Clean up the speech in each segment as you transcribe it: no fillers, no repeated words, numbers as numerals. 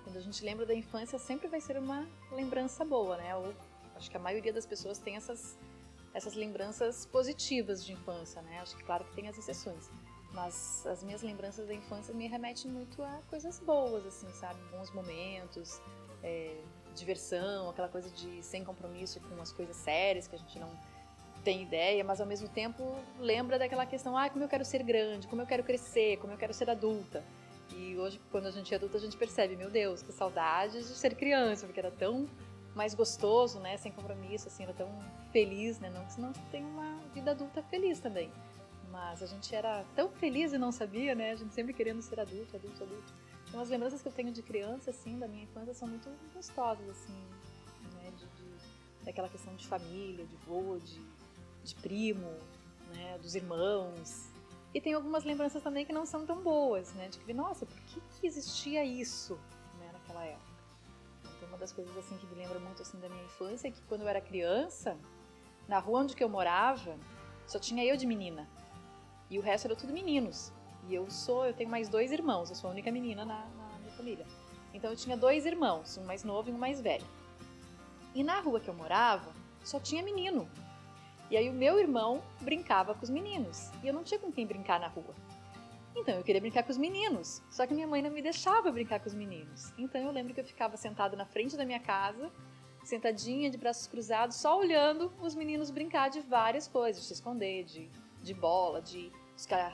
Quando a gente lembra da infância, sempre vai ser uma lembrança boa, né? Acho que a maioria das pessoas tem essas lembranças positivas de infância, né? Acho que claro que tem as exceções, mas as minhas lembranças da infância me remetem muito a coisas boas, assim, sabe? Bons momentos, diversão, aquela coisa de sem compromisso com as coisas sérias que a gente não tem ideia, mas ao mesmo tempo lembra daquela questão, como eu quero ser grande, como eu quero crescer, como eu quero ser adulta. E hoje, quando a gente é adulta, a gente percebe, meu Deus, que saudade de ser criança, porque era tão mais gostoso, né, sem compromisso, assim, era tão feliz, né, não tem uma vida adulta feliz também, mas a gente era tão feliz e não sabia, né, a gente sempre querendo ser adulto. Então as lembranças que eu tenho de criança, assim, da minha infância são muito gostosas, assim, né, daquela questão de família, de vô, de primo, né, dos irmãos. E tem algumas lembranças também que não são tão boas, né, de que, nossa, por que existia isso, né, naquela época? Então, uma das coisas assim que me lembra muito assim da minha infância é que quando eu era criança, na rua onde eu morava, só tinha eu de menina. E o resto era tudo meninos. E eu tenho mais 2 irmãos, eu sou a única menina na minha família. Então eu tinha 2 irmãos, um mais novo e um mais velho. E na rua que eu morava, só tinha menino. E aí o meu irmão brincava com os meninos. E eu não tinha com quem brincar na rua. Então eu queria brincar com os meninos, só que minha mãe não me deixava brincar com os meninos. Então eu lembro que eu ficava sentada na frente da minha casa, sentadinha de braços cruzados, só olhando os meninos brincar de várias coisas, de se esconder, de bola, de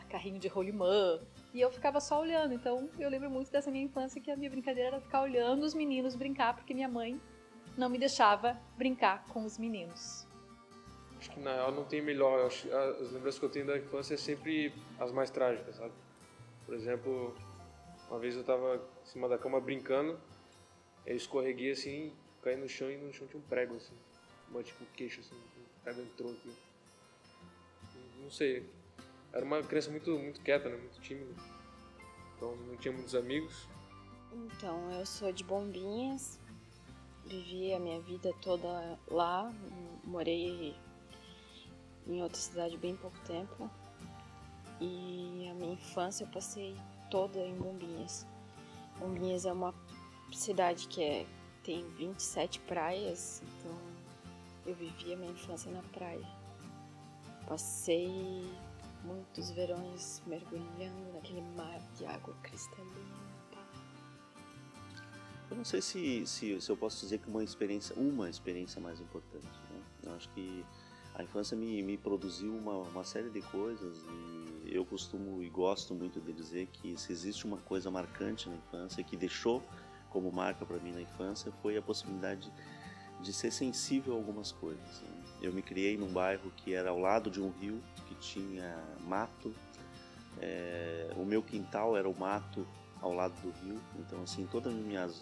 carrinho de rolimã. E eu ficava só olhando. Então eu lembro muito dessa minha infância, que a minha brincadeira era ficar olhando os meninos brincar, porque minha mãe não me deixava brincar com os meninos. Acho que na real não tem melhor. As lembranças que eu tenho da infância é sempre as mais trágicas, sabe? Por exemplo, uma vez eu estava em cima da cama brincando, eu escorreguei assim, caí no chão e no chão tinha um prego assim, bati com o queixo assim, o prego entrou aqui. Não sei, era uma criança muito quieta, né? Muito tímida, então não tinha muitos amigos. Então, eu sou de Bombinhas, vivi a minha vida toda lá, morei em outra cidade bem pouco tempo. E a minha infância eu passei toda em Bombinhas. Bombinhas é uma cidade que tem 27 praias, então eu vivi a minha infância na praia. Passei muitos verões mergulhando naquele mar de água cristalina. Eu não sei se eu posso dizer que uma experiência mais importante, né? Eu acho que a infância me produziu uma série de coisas e eu costumo e gosto muito de dizer que se existe uma coisa marcante na infância, que deixou como marca para mim na infância, foi a possibilidade de ser sensível a algumas coisas, né? Eu me criei num bairro que era ao lado de um rio, que tinha mato, o meu quintal era o mato ao lado do rio, então assim, todas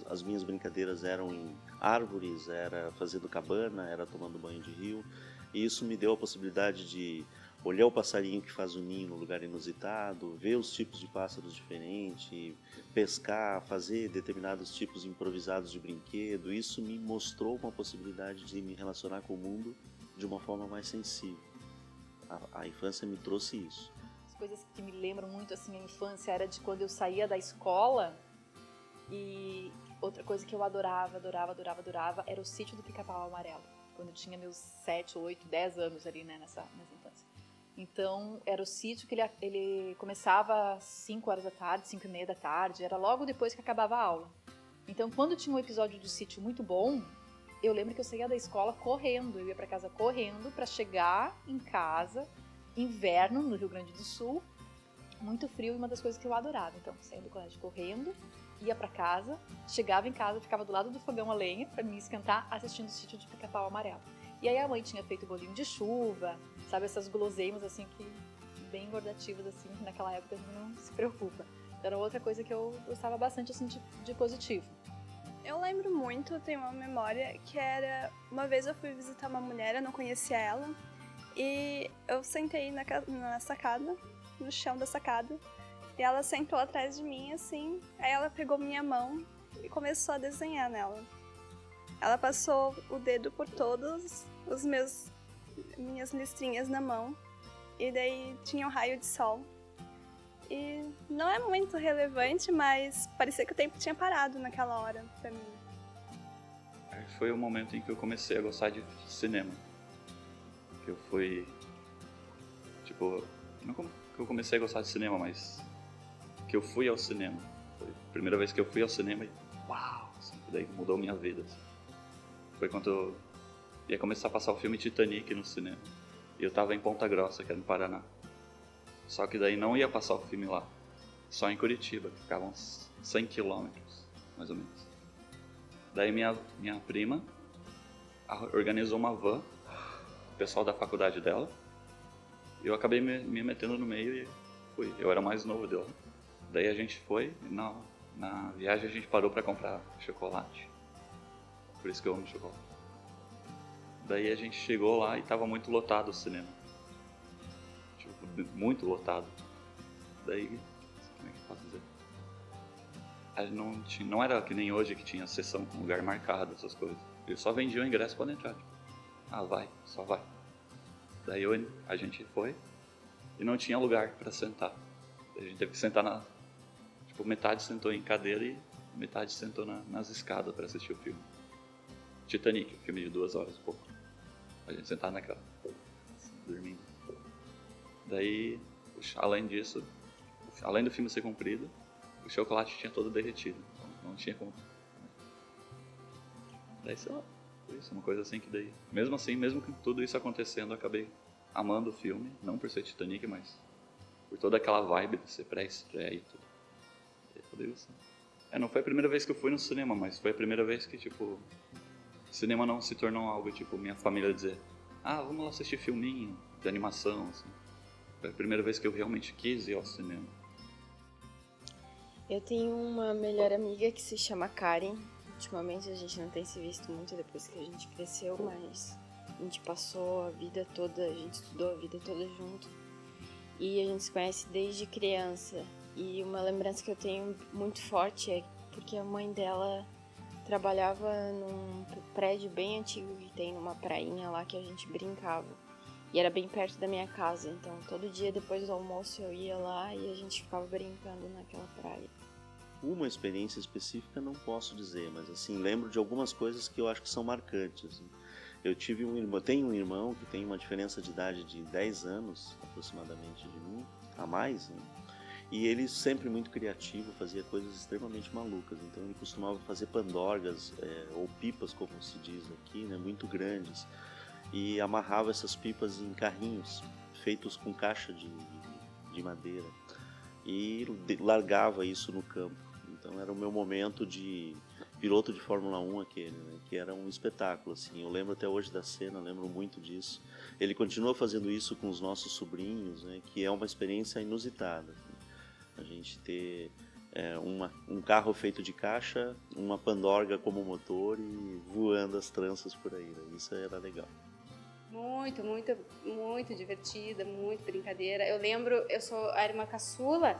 as minhas brincadeiras eram em árvores, era fazendo cabana, era tomando banho de rio, e isso me deu a possibilidade de olhar o passarinho que faz o ninho no lugar inusitado, ver os tipos de pássaros diferentes, pescar, fazer determinados tipos improvisados de brinquedo. Isso me mostrou uma possibilidade de me relacionar com o mundo de uma forma mais sensível. A infância me trouxe isso. As coisas que me lembram muito assim a infância era de quando eu saía da escola. E outra coisa que eu adorava era o sítio do Pica-Pau Amarelo, quando eu tinha meus 7, 8, 10 anos ali, né, nessa infância. Então, era o sítio que ele começava às 5 horas da tarde, 5 e meia da tarde, era logo depois que acabava a aula. Então, quando tinha um episódio do sítio muito bom, eu lembro que eu saía da escola correndo, eu ia para casa correndo para chegar em casa, inverno no Rio Grande do Sul, muito frio, e uma das coisas que eu adorava. Então, saía do colégio correndo, ia para casa, chegava em casa, ficava do lado do fogão a lenha para me esquentar assistindo o sítio de Pica-Pau Amarelo. E aí a mãe tinha feito bolinho de chuva, sabe, essas guloseimas assim que bem engordativas assim, que naquela época a gente não se preocupa. Então, era outra coisa que eu gostava bastante assim de positivo. Eu lembro muito, eu tenho uma memória que era, uma vez eu fui visitar uma mulher, eu não conhecia ela, e eu sentei na sacada, no chão da sacada, e ela sentou atrás de mim assim, aí ela pegou minha mão e começou a desenhar nela. ela passou o dedo por todas as minhas listrinhas na mão. E daí tinha um raio de sol. E não é muito relevante, mas parecia que o tempo tinha parado naquela hora pra mim. Foi o momento em que eu comecei a gostar de cinema. Que eu fui... Tipo, não que eu comecei a gostar de cinema, mas que eu fui ao cinema. Foi a primeira vez que eu fui ao cinema e uau! Assim, daí mudou minha vida. Assim. Foi quando eu ia começar a passar o filme Titanic no cinema. E eu tava em Ponta Grossa, que era no Paraná. Só que daí não ia passar o filme lá. Só em Curitiba, que ficava uns 100 quilômetros, mais ou menos. Daí minha prima organizou uma van, o pessoal da faculdade dela. E eu acabei me metendo no meio e fui. Eu era o mais novo dela. Daí a gente foi, e na viagem a gente parou pra comprar chocolate. Por isso que eu amo chocolate. Daí a gente chegou lá e tava muito lotado o cinema. Tipo, muito lotado. Daí, como é que eu posso dizer? Não era que nem hoje que tinha sessão com lugar marcado, essas coisas. Eles só vendiam o ingresso para entrar. Tipo, vai, só vai. Daí a gente foi e não tinha lugar para sentar. A gente teve que sentar Tipo, metade sentou em cadeira e metade sentou nas escadas para assistir o filme. Titanic, filme de 2 horas e pouco. A gente sentava naquela, assim, dormindo. Daí, além disso, além do filme ser comprido, o chocolate tinha todo derretido. Então não tinha como. Daí, sei lá, foi isso, uma coisa assim que daí... Mesmo assim, mesmo com tudo isso acontecendo, eu acabei amando o filme. Não por ser Titanic, mas por toda aquela vibe de ser pré-estreia e tudo. Não foi a primeira vez que eu fui no cinema, mas foi a primeira vez que, tipo... Cinema não se tornou algo, tipo, minha família dizer vamos lá assistir filminho de animação, assim. Foi a primeira vez que eu realmente quis ir ao cinema. Eu tenho uma melhor amiga que se chama Karen. Ultimamente a gente não tem se visto muito depois que a gente cresceu, mas a gente passou a vida toda, a gente estudou a vida toda junto. E a gente se conhece desde criança. E uma lembrança que eu tenho muito forte é porque a mãe dela trabalhava num prédio bem antigo que tem numa prainha lá que a gente brincava. E era bem perto da minha casa, então todo dia depois do almoço eu ia lá e a gente ficava brincando naquela praia. Uma experiência específica não posso dizer, mas assim, lembro de algumas coisas que eu acho que são marcantes. Eu tenho um irmão que tem uma diferença de idade de 10 anos, aproximadamente, de mim, a mais, né? E ele sempre muito criativo, fazia coisas extremamente malucas. Então ele costumava fazer pandorgas, ou pipas, como se diz aqui, né, muito grandes. E amarrava essas pipas em carrinhos, feitos com caixa de madeira. E largava isso no campo. Então era o meu momento de piloto de Fórmula 1 aquele, né, que era um espetáculo, assim. Eu lembro até hoje da cena, lembro muito disso. Ele continua fazendo isso com os nossos sobrinhos, né, que é uma experiência inusitada. A gente ter um carro feito de caixa, uma pandorga como motor e voando as tranças por aí, né? Isso era legal. Muito, muito, muito divertida, muito brincadeira. Eu sou a irmã caçula,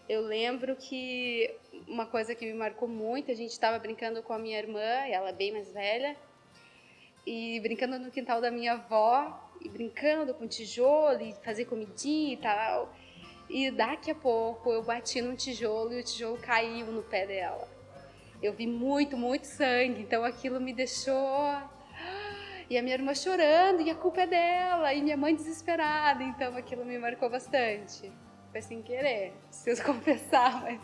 eu lembro que uma coisa que me marcou muito, a gente estava brincando com a minha irmã, ela é bem mais velha, e brincando no quintal da minha avó, e brincando com tijolo, e fazer comidinha e tal. E daqui a pouco eu bati num tijolo e o tijolo caiu no pé dela. Eu vi muito, muito sangue, então aquilo me deixou... E a minha irmã chorando, e a culpa é dela, e minha mãe desesperada, então aquilo me marcou bastante. Foi sem querer, preciso confessar, mas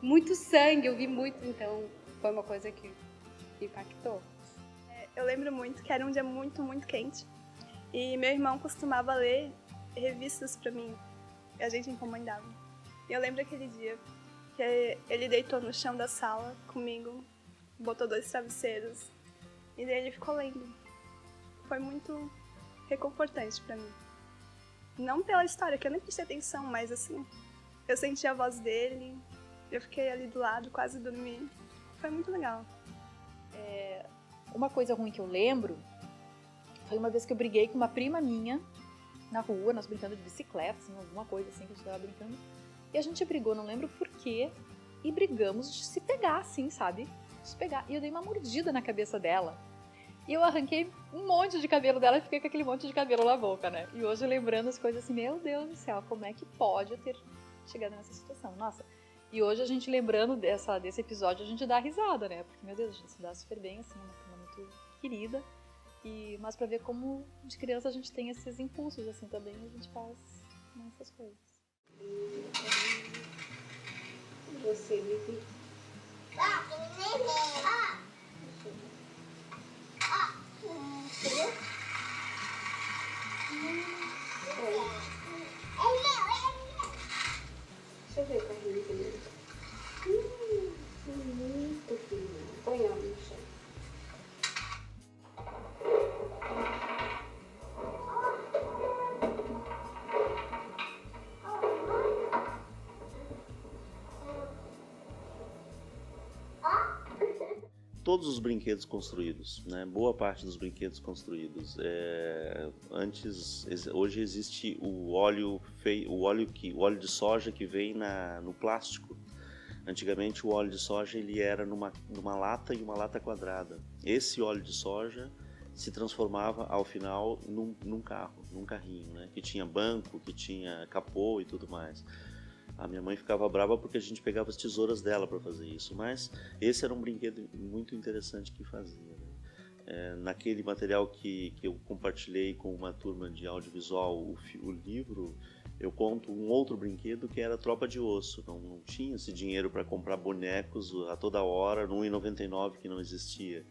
muito sangue, eu vi muito, então foi uma coisa que me impactou. Eu lembro muito que era um dia muito, muito quente, e meu irmão costumava ler revistas pra mim. E a gente encomendava. E eu lembro aquele dia que ele deitou no chão da sala comigo, botou 2 travesseiros e daí ele ficou lendo. Foi muito reconfortante pra mim. Não pela história, que eu nem prestei atenção, mas assim, eu senti a voz dele, eu fiquei ali do lado, quase dormi. Foi muito legal. Uma coisa ruim que eu lembro foi uma vez que eu briguei com uma prima minha na rua, nós brincando de bicicleta, assim, alguma coisa assim que a gente tava brincando. E a gente brigou, não lembro por quê, e brigamos de se pegar, assim, sabe? preciso pegar. E eu dei uma mordida na cabeça dela. E eu arranquei um monte de cabelo dela e fiquei com aquele monte de cabelo na boca, né? E hoje lembrando as coisas assim, meu Deus do céu, como é que pode eu ter chegado nessa situação? Nossa. E hoje a gente lembrando desse episódio, a gente dá risada, né? Porque, meu Deus, a gente se dá super bem, assim, uma turma muito querida. Mas pra ver como de criança a gente tem esses impulsos, assim, também a gente faz essas coisas. Você, Vivi? Deixa eu ver o carrinho primeiro. Muito fino. Põe ela no chão. Todos os brinquedos construídos, né? Boa parte dos brinquedos construídos. Hoje existe o óleo de soja que vem no plástico. Antigamente o óleo de soja ele era numa lata e uma lata quadrada. Esse óleo de soja se transformava ao final num carrinho, né? Que tinha banco, que tinha capô e tudo mais. A minha mãe ficava brava porque a gente pegava as tesouras dela para fazer isso, mas esse era um brinquedo muito interessante que fazia. Né? Naquele material que eu compartilhei com uma turma de audiovisual, o livro, eu conto um outro brinquedo que era Tropa de Osso. Não tinha esse dinheiro para comprar bonecos a toda hora, no R$1,99 que não existia.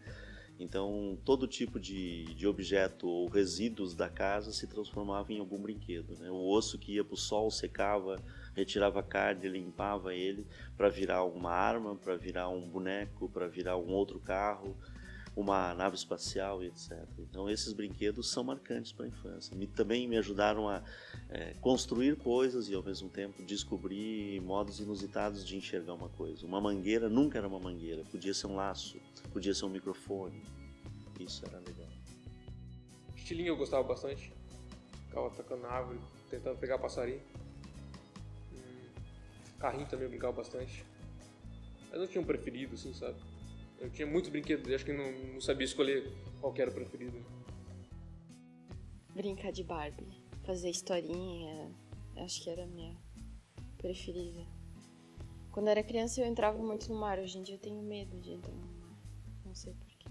Então, todo tipo de objeto ou resíduos da casa se transformava em algum brinquedo. Né? O osso que ia para o sol secava, retirava a carne, limpava ele para virar uma arma, para virar um boneco, para virar um outro carro, uma nave espacial e etc. Então, esses brinquedos são marcantes para a infância. Também me ajudaram a construir coisas e, ao mesmo tempo, descobrir modos inusitados de enxergar uma coisa. Uma mangueira nunca era uma mangueira, podia ser um laço, podia ser um microfone. Isso era legal. Estilingue eu gostava bastante. Ficava atacando na árvore, tentando pegar passarinho. Carrinho também eu brincava bastante. Mas não tinha um preferido, assim, sabe? Eu tinha muitos brinquedos, acho que não sabia escolher qual que era o preferido. Brincar de Barbie, fazer historinha, acho que era a minha preferida. Quando eu era criança eu entrava muito no mar, hoje em dia eu tenho medo de entrar no mar, não sei porquê.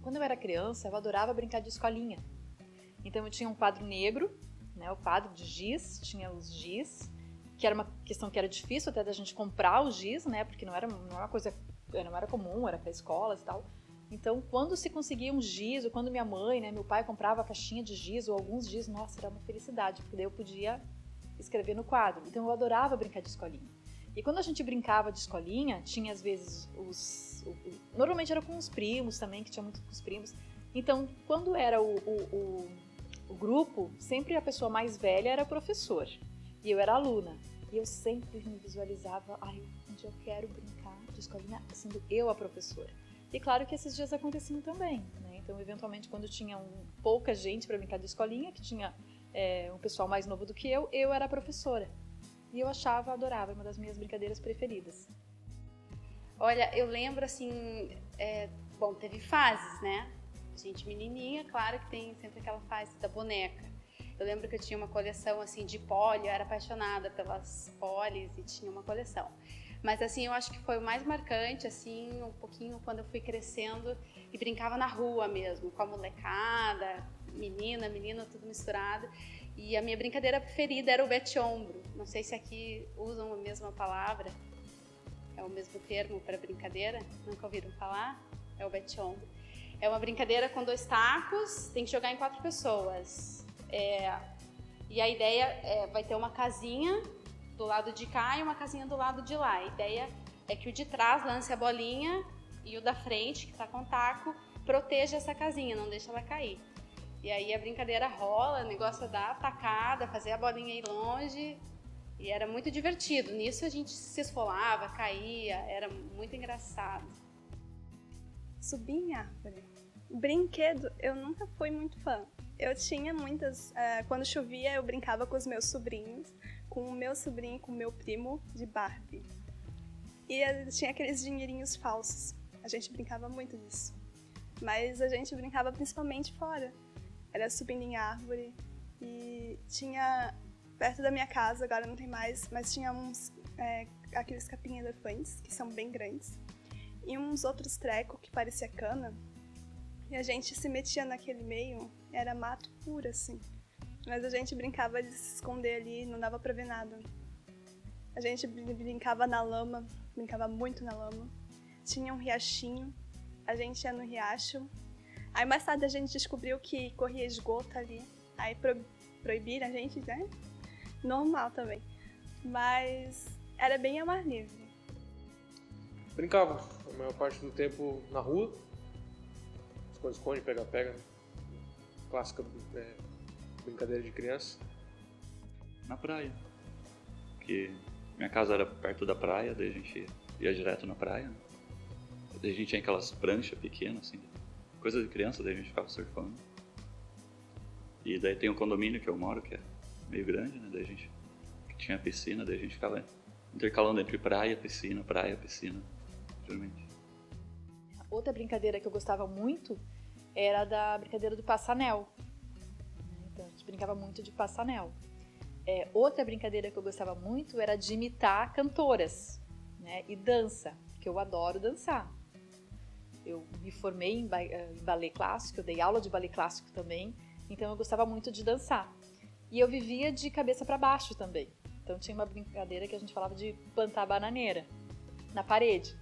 Quando eu era criança, eu adorava brincar de escolinha. Então eu tinha um quadro negro, né, o quadro de giz, tinha os giz, que era uma questão que era difícil até da gente comprar o giz, né, porque não era uma coisa, não era comum, era para escolas e tal. Então, quando se conseguia um giz, ou quando minha mãe, né, meu pai comprava a caixinha de giz ou alguns giz, nossa, era uma felicidade, porque daí eu podia escrever no quadro. Então eu adorava brincar de escolinha. E quando a gente brincava de escolinha, tinha às vezes normalmente era com os primos também, que tinha muito com os primos. Então, quando era o grupo, sempre a pessoa mais velha era o professor. E eu era aluna. E eu sempre me visualizava, um dia eu quero brincar de escolinha sendo eu a professora. E claro que esses dias aconteciam também, né? Então, eventualmente, quando tinha pouca gente para brincar de escolinha, que tinha um pessoal mais novo do que eu era a professora. E eu adorava, uma das minhas brincadeiras preferidas. Olha, eu lembro assim, teve fases, né? Gente menininha, claro que tem sempre aquela fase da boneca. Eu lembro que eu tinha uma coleção assim de poli, eu era apaixonada pelas polis e tinha uma coleção. Mas assim, eu acho que foi o mais marcante, assim, um pouquinho quando eu fui crescendo e brincava na rua mesmo, com a molecada, menino, tudo misturado. E a minha brincadeira preferida era o bete-ombro. Não sei se aqui usam a mesma palavra, é o mesmo termo para brincadeira, nunca ouviram falar? É o bete-ombro. É uma brincadeira com 2 tacos, tem que jogar em 4 pessoas. E a ideia vai ter uma casinha do lado de cá e uma casinha do lado de lá. A ideia é que o de trás lance a bolinha e o da frente, que está com o taco, proteja essa casinha, não deixa ela cair. E aí a brincadeira rola, o negócio é dar a tacada, fazer a bolinha ir longe. E era muito divertido. Nisso a gente se esfolava, caía, era muito engraçado. Subir em árvore. Brinquedo, eu nunca fui muito fã. Eu tinha muitas... quando chovia, eu brincava com os meus sobrinhos, com o meu sobrinho e com o meu primo de Barbie. E tinha aqueles dinheirinhos falsos. A gente brincava muito disso. Mas a gente brincava principalmente fora. Era subindo em árvore e tinha, perto da minha casa, agora não tem mais, mas tinha aqueles capim-elefantes, que são bem grandes, e uns outros trecos que parecia cana, e a gente se metia naquele meio, era mato puro, assim. Mas a gente brincava de se esconder ali, não dava pra ver nada. A gente brincava na lama, brincava muito na lama. Tinha um riachinho, a gente ia no riacho. Aí mais tarde a gente descobriu que corria esgoto ali. Aí proibiram a gente, né? Normal também. Mas era bem ao ar livre. Brincava a maior parte do tempo na rua. Esconde-esconde, pega-pega. Clássica brincadeira de criança. Na praia. Porque minha casa era perto da praia, daí a gente ia direto na praia. Daí a gente tinha aquelas pranchas pequenas, assim, coisa de criança, daí a gente ficava surfando. E daí tem um condomínio que eu moro, que é meio grande, né? Daí a gente tinha piscina, daí a gente ficava intercalando entre praia, piscina, geralmente. Outra brincadeira que eu gostava muito era da brincadeira do passanel. Então a gente brincava muito de passanel. Outra brincadeira que eu gostava muito era de imitar cantoras, né? E dança, que eu adoro dançar. Eu me formei em balé clássico, eu dei aula de balé clássico também, então eu gostava muito de dançar. E eu vivia de cabeça para baixo também. Então tinha uma brincadeira que a gente falava de plantar bananeira na parede.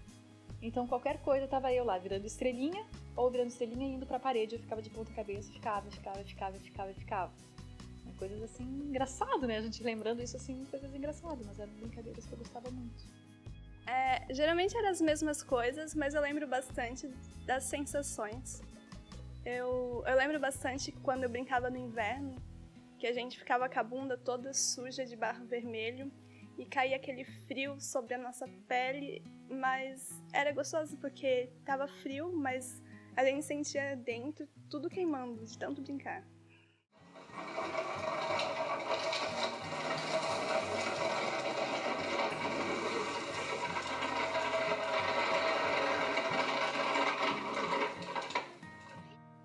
Então qualquer coisa tava eu lá virando estrelinha ou virando estrelinha e indo para a parede, eu ficava de ponta cabeça, ficava. Coisas assim, engraçado, né? A gente lembrando isso assim, coisas engraçadas, mas eram brincadeiras que eu gostava muito. Geralmente eram as mesmas coisas, mas eu lembro bastante das sensações. Eu lembro bastante quando eu brincava no inverno, que a gente ficava com a bunda toda suja de barro vermelho e caía aquele frio sobre a nossa pele, mas era gostoso porque tava frio, mas a gente sentia dentro tudo queimando de tanto brincar.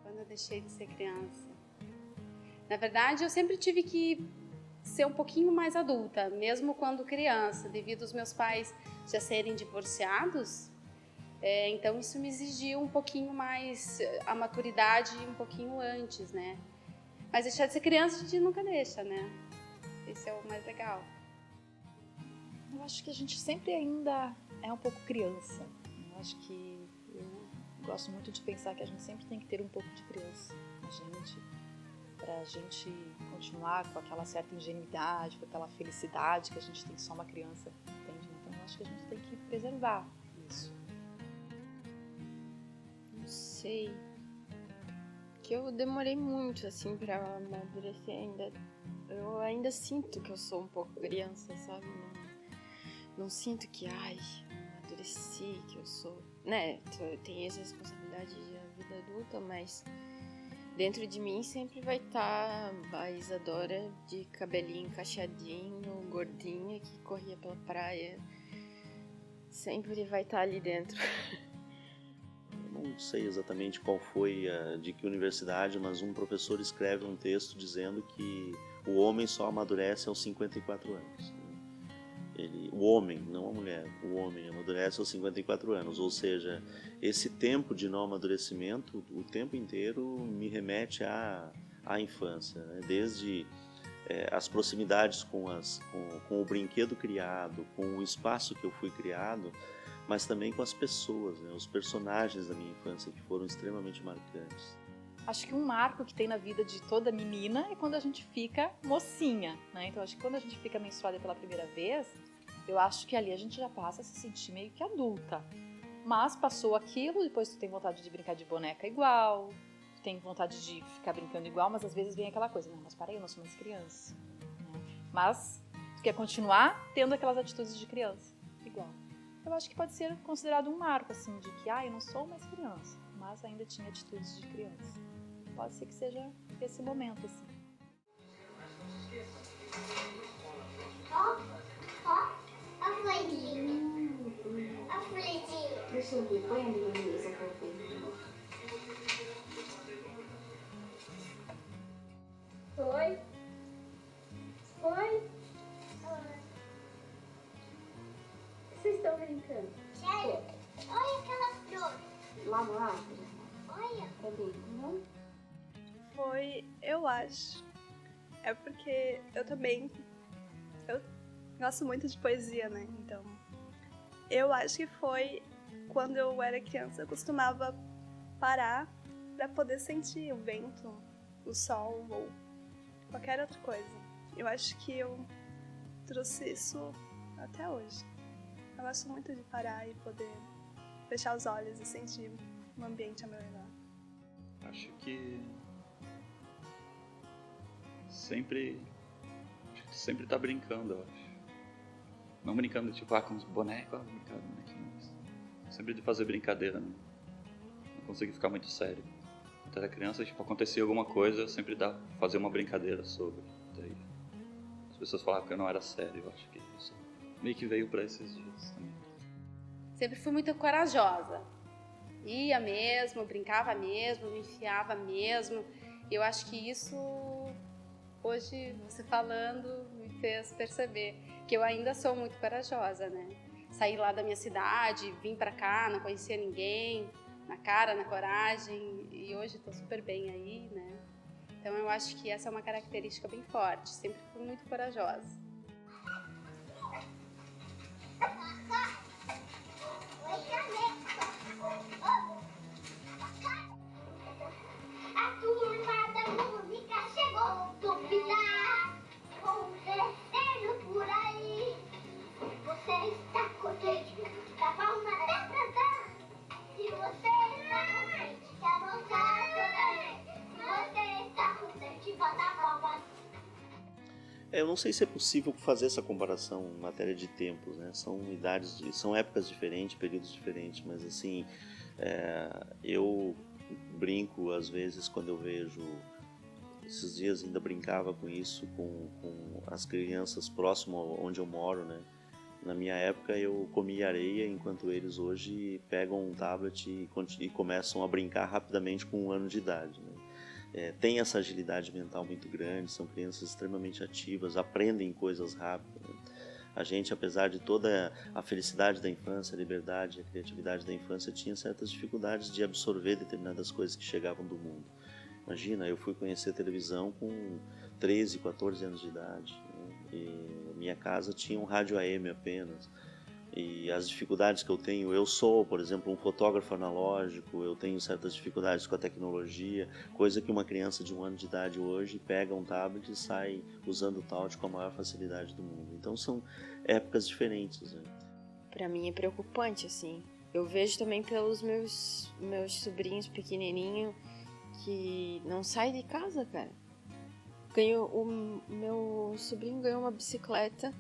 Quando eu deixei de ser criança. Na verdade, eu sempre tive que ser um pouquinho mais adulta, mesmo quando criança, devido aos meus pais já serem divorciados. Então isso me exigiu um pouquinho mais a maturidade um pouquinho antes, né? Mas deixar de ser criança a gente nunca deixa, né? Esse é o mais legal. Eu acho que a gente sempre ainda é um pouco criança. Eu acho que eu gosto muito de pensar que a gente sempre tem que ter um pouco de criança na gente, pra gente continuar com aquela certa ingenuidade, com aquela felicidade que a gente tem só uma criança, entende? Então eu acho que a gente tem que preservar isso. Não sei. Que eu demorei muito, assim, pra amadurecer ainda. Eu ainda sinto que eu sou um pouco criança, sabe? Não sinto que, amadureci, que eu sou... Né, eu tenho essa responsabilidade da vida adulta, mas dentro de mim sempre vai estar a Isadora de cabelinho encaixadinho, gordinha, que corria pela praia. Sempre vai estar ali dentro. Não sei exatamente qual foi de que universidade, mas um professor escreve um texto dizendo que o homem só amadurece aos 54 anos. O homem, não a mulher, o homem amadurece aos 54 anos, ou seja, esse tempo de não amadurecimento, o tempo inteiro me remete à infância, né? Desde as proximidades com o brinquedo criado, com o espaço que eu fui criado, mas também com as pessoas, né? Os personagens da minha infância que foram extremamente marcantes. Acho que um marco que tem na vida de toda menina é quando a gente fica mocinha, né? Então acho que quando a gente fica menstruada pela primeira vez, eu acho que ali a gente já passa a se sentir meio que adulta. Mas passou aquilo, depois tu tem vontade de brincar de boneca igual, tu tem vontade de ficar brincando igual, mas às vezes vem aquela coisa, não, mas para aí, eu não sou mais criança. Né? Mas tu quer continuar tendo aquelas atitudes de criança, igual. Eu acho que pode ser considerado um marco, assim, de que, eu não sou mais criança, mas ainda tinha atitudes de criança. Pode ser que seja esse momento, assim. A folhinha. subir, põe ali na mesa pra ver. Oi? Oi? Vocês estão brincando? Sério? Olha aquela flor. Lá no árvore? Olha. Cadê? Não? Foi, eu acho. É porque eu também. Eu gosto muito de poesia, né? Então. Eu acho que foi quando eu era criança, eu costumava parar pra poder sentir o vento, o sol ou qualquer outra coisa. Eu acho que eu trouxe isso até hoje. Eu gosto muito de parar e poder fechar os olhos e sentir o ambiente ao meu redor. Acho que sempre tá brincando, eu acho. Não brincando tipo, com os bonecos, brincando, bonequinhos. Sempre de fazer brincadeira, né? Não consegui ficar muito sério. Quando era criança, tipo, acontecia alguma coisa, eu sempre fazer uma brincadeira sobre. Daí, as pessoas falavam que eu não era sério, eu acho que isso meio que veio pra esses dias também. Sempre fui muito corajosa. Ia mesmo, brincava mesmo, me enfiava mesmo. E eu acho que isso, hoje, você falando, me fez perceber que eu ainda sou muito corajosa, né? Saí lá da minha cidade, vim pra cá, não conhecia ninguém, na cara, na coragem, e hoje estou super bem aí, né? Então eu acho que essa é uma característica bem forte, sempre fui muito corajosa. A turma da música chegou, duvidar, acontecendo por aí. Você está contente, dá palma até pra dar. Se você está contente, dá a mãozinha também. Se você está contente, bota a palma. Eu não sei se é possível fazer essa comparação em matéria de tempos, né? São épocas diferentes, períodos diferentes, mas assim, eu brinco às vezes quando eu vejo, esses dias ainda brincava com isso, com as crianças próximo onde eu moro, né? Na minha época eu comia areia, enquanto eles hoje pegam um tablet e começam a brincar rapidamente com 1 ano de idade, né? Tem essa agilidade mental muito grande, são crianças extremamente ativas, aprendem coisas rápido, né? A gente, apesar de toda a felicidade da infância, a liberdade, a criatividade da infância, tinha certas dificuldades de absorver determinadas coisas que chegavam do mundo. Imagina, eu fui conhecer televisão com 13, 14 anos de idade, né? E minha casa tinha um rádio AM apenas. E as dificuldades que eu tenho, eu sou, por exemplo, um fotógrafo analógico, eu tenho certas dificuldades com a tecnologia, coisa que uma criança de 1 ano de idade hoje pega um tablet e sai usando o touch com a maior facilidade do mundo. Então são épocas diferentes, né? Pra mim é preocupante, assim. Eu vejo também pelos meus sobrinhos pequenininhos que não saem de casa, cara. O meu sobrinho ganhou uma bicicleta.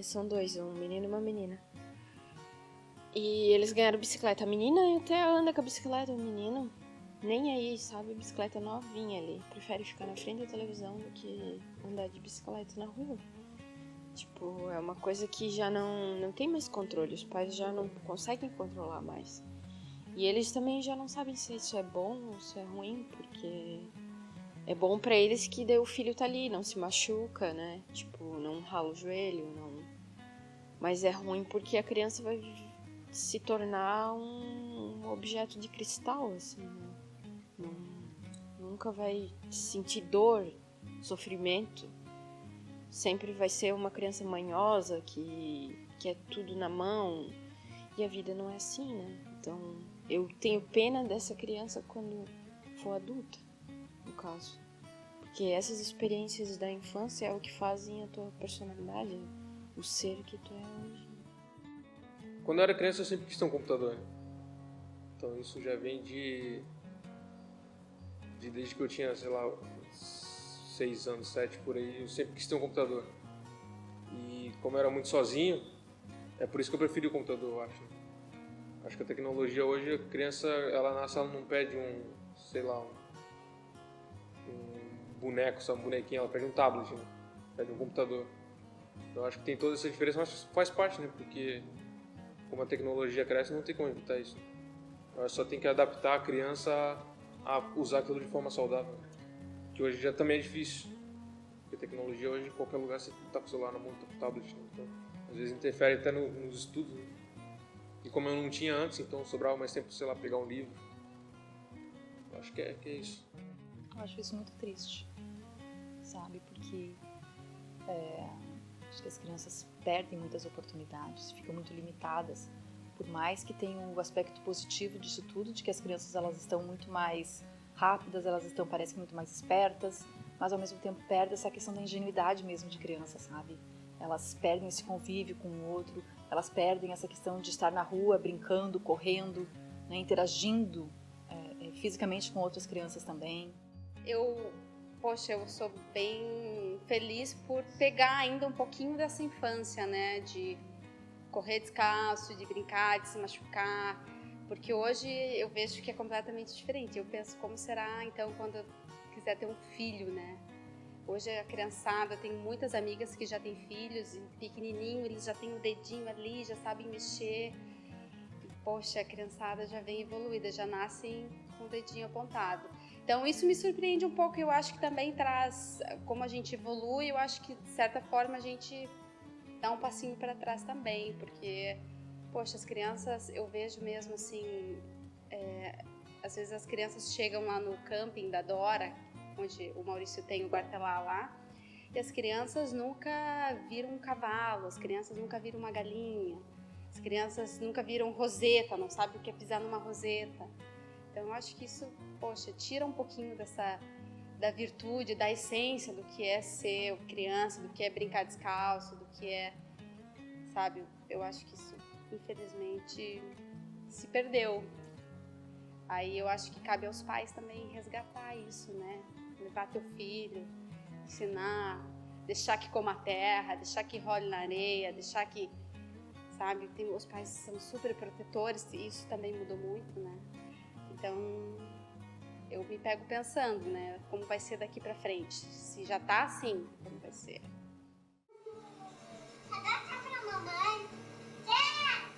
São 2, um menino e uma menina. E eles ganharam bicicleta. A menina até anda com a bicicleta, o menino nem aí, sabe? Bicicleta novinha ali. Prefere ficar na frente da televisão do que andar de bicicleta na rua. Tipo, é uma coisa que já não tem mais controle. Os pais já não conseguem controlar mais. E eles também já não sabem se isso é bom ou se é ruim, porque é bom pra eles que daí o filho tá ali, não se machuca, né? Tipo, não rala o joelho, não. Mas é ruim porque a criança vai se tornar um objeto de cristal, assim, né? Nunca vai sentir dor, sofrimento. Sempre vai ser uma criança manhosa que é tudo na mão. E a vida não é assim, né? Então, eu tenho pena dessa criança quando for adulta, no caso. Porque essas experiências da infância é o que fazem a tua personalidade, o ser que tu é hoje. Quando eu era criança eu sempre quis ter um computador. Então isso já vem desde que eu tinha, sei lá, 6 anos, 7 por aí, eu sempre quis ter um computador. E como eu era muito sozinho, é por isso que eu preferi o computador, eu acho. Acho que a tecnologia hoje, a criança, ela nasce, ela não pede um boneco, só um bonequinho, ela pede um tablet, né? Pede um computador. Eu acho que tem toda essa diferença, mas faz parte, né? Porque como a tecnologia cresce, não tem como evitar isso. Só tem que adaptar a criança a usar aquilo de forma saudável. Que hoje já também é difícil. Porque a tecnologia hoje, em qualquer lugar, você tá com o celular na mão, tá com o tablet. Então, às vezes interfere até nos estudos. Né? E como eu não tinha antes, então sobrava mais tempo, sei lá, pegar um livro. Eu acho que é isso. Eu acho isso muito triste, sabe? Porque acho que as crianças perdem muitas oportunidades, ficam muito limitadas. Por mais que tenha o aspecto positivo disso tudo, de que as crianças elas estão muito mais rápidas, parecem muito mais espertas, mas ao mesmo tempo perde essa questão da ingenuidade mesmo de criança, sabe? Elas perdem esse convívio com o outro, elas perdem essa questão de estar na rua, brincando, correndo, né, interagindo fisicamente com outras crianças também. Eu sou bem feliz por pegar ainda um pouquinho dessa infância, né, de correr descalço, de brincar, de se machucar, porque hoje eu vejo que é completamente diferente. Eu penso como será então quando eu quiser ter um filho, né? Hoje a criançada, tem muitas amigas que já têm filhos, e pequenininho, eles já têm o dedinho ali, já sabem mexer. E, poxa, a criançada já vem evoluída, já nascem com o dedinho apontado. Então isso me surpreende um pouco, eu acho que também traz, como a gente evolui, eu acho que de certa forma a gente dá um passinho para trás também, porque, poxa, as crianças, eu vejo mesmo assim, às vezes as crianças chegam lá no camping da Dora, onde o Maurício tem o Guartelá lá, e as crianças nunca viram um cavalo, as crianças nunca viram uma galinha, as crianças nunca viram roseta, não sabem o que é pisar numa roseta. Então eu acho que isso, poxa, tira um pouquinho da virtude, da essência do que é ser criança, do que é brincar descalço, do que é, sabe, eu acho que isso, infelizmente, se perdeu. Aí eu acho que cabe aos pais também resgatar isso, né? Levar teu filho, ensinar, deixar que coma a terra, deixar que role na areia, deixar que, sabe, os pais são super protetores e isso também mudou muito, né? Então, eu me pego pensando, né, como vai ser daqui pra frente. Se já tá assim, como vai ser? Dá tchau pra mamãe. Tchau!